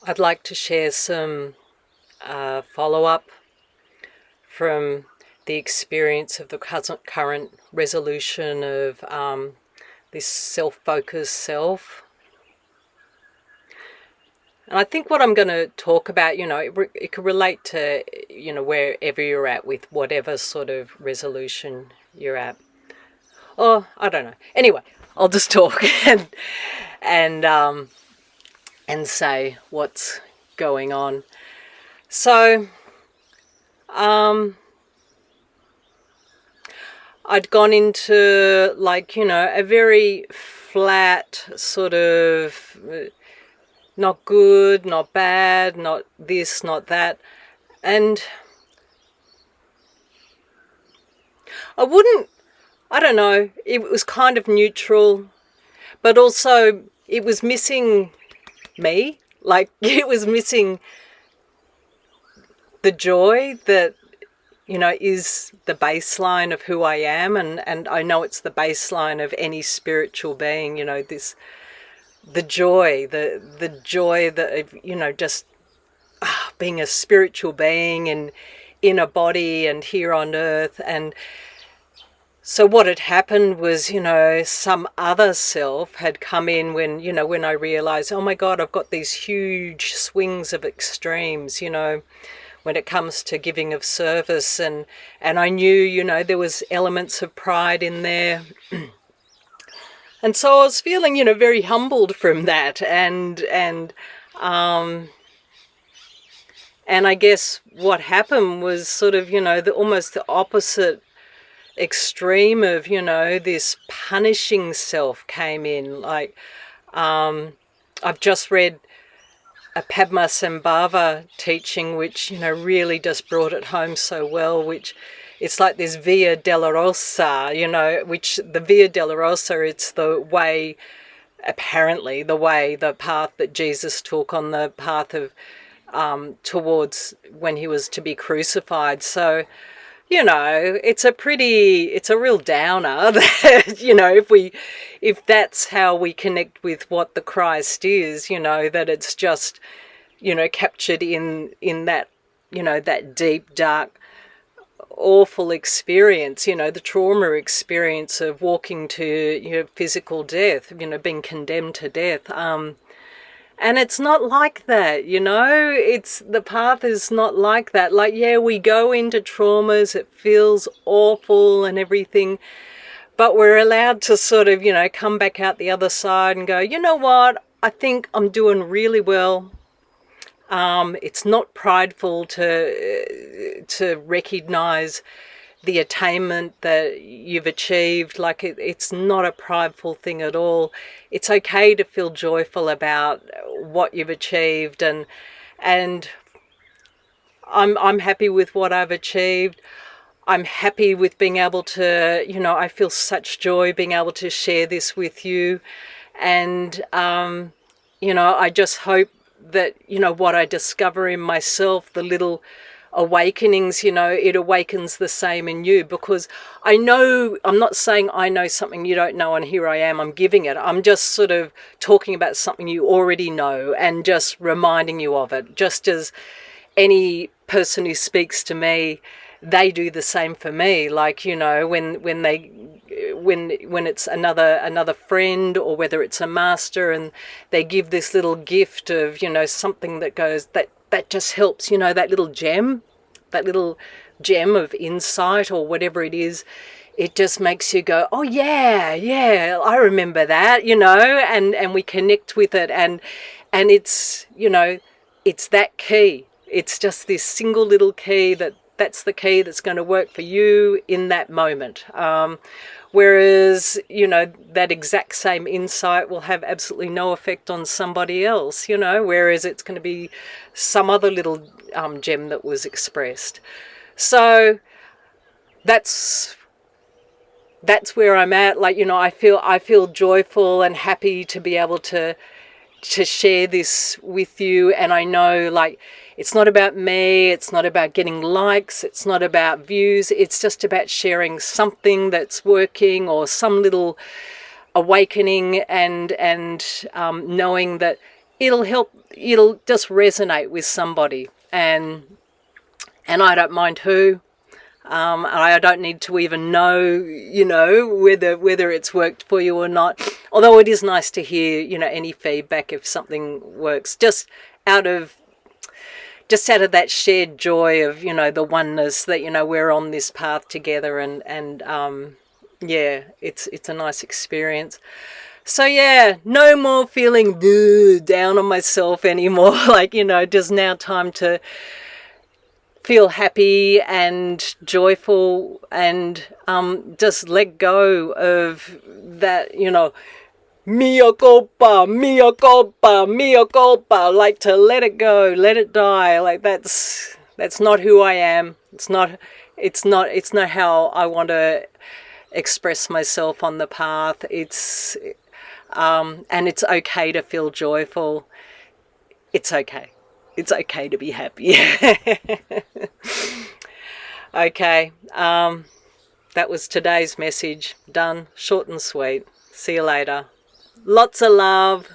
I'd like to share some follow-up from the experience of the current resolution of this self-focused self. And I think what I'm going to talk about, it could relate to, wherever you're at with whatever sort of resolution you're at. Oh, I don't know. Anyway, I'll just talk and and say what's going on. So, I'd gone into a very flat sort of not good, not bad, not this, not that. And I don't know, it was kind of neutral, but also it was missing me. It was missing the joy that is the baseline of who I am, and I know it's the baseline of any spiritual being, the joy that, just being a spiritual being and in a body and here on earth. And so what had happened was, some other self had come in when I realized, oh my God, I've got these huge swings of extremes, when it comes to giving of service, and I knew, there was elements of pride in there. And so I was feeling, very humbled from that, and I guess what happened was sort of, almost the opposite extreme of, this punishing self came in. I've just read a Padmasambhava teaching, which, really just brought it home so well, which it's like this Via Dolorosa, which the Via Dolorosa, it's the way, apparently, the path that Jesus took on the path of, towards when he was to be crucified. So, it's a real downer that, if that's how we connect with what the Christ is, that it's just, captured in that, that deep, dark, awful experience, the trauma experience of walking to, physical death, being condemned to death. And it's not like that, the path is not like that. We go into traumas, it feels awful and everything, but we're allowed to sort of, come back out the other side and go, you know what, I think I'm doing really well. It's not prideful to recognize the attainment that you've achieved. It's not a prideful thing at all. It's okay to feel joyful about what you've achieved, and I'm happy with what I've achieved. I'm happy with being able to, I feel such joy being able to share this with you, and I just hope that, what I discover in myself, the little awakenings, it awakens the same in you, because I know, I'm not saying I know something you don't know and here I am, I'm giving it. I'm just sort of talking about something you already know and just reminding you of it, just as any person who speaks to me, they do the same for me. When it's another friend, or whether it's a master, and they give this little gift of, something that goes, that just helps, that little gem of insight or whatever it is, it just makes you go, oh yeah, I remember that, and we connect with it, and it's, it's that key. It's just this single little key that's the key that's going to work for you in that moment. Whereas, that exact same insight will have absolutely no effect on somebody else, whereas it's going to be some other little gem that was expressed. So that's where I'm at. I feel joyful and happy to be able to share this with you. And I know, it's not about me, it's not about getting likes, it's not about views, it's just about sharing something that's working, or some little awakening, and knowing that it'll help, it'll just resonate with somebody, and I don't mind who. I don't need to even know, you know, whether it's worked for you or not. Although it is nice to hear, you know, any feedback if something works, out of just out of that shared joy of, you know, the oneness that, you know, we're on this path together, and yeah, it's a nice experience. So yeah, no more feeling down on myself anymore. Like, you know, just now time to feel happy and joyful, and just let go of that, you know, mea culpa, mea culpa, mea culpa. Like, to let it go, let it die. Like, that's not who I am. It's not how I want to express myself on the path. And it's okay to feel joyful. It's okay. It's okay to be happy. Okay. That was today's message. Done. Short and sweet. See you later. Lots of love.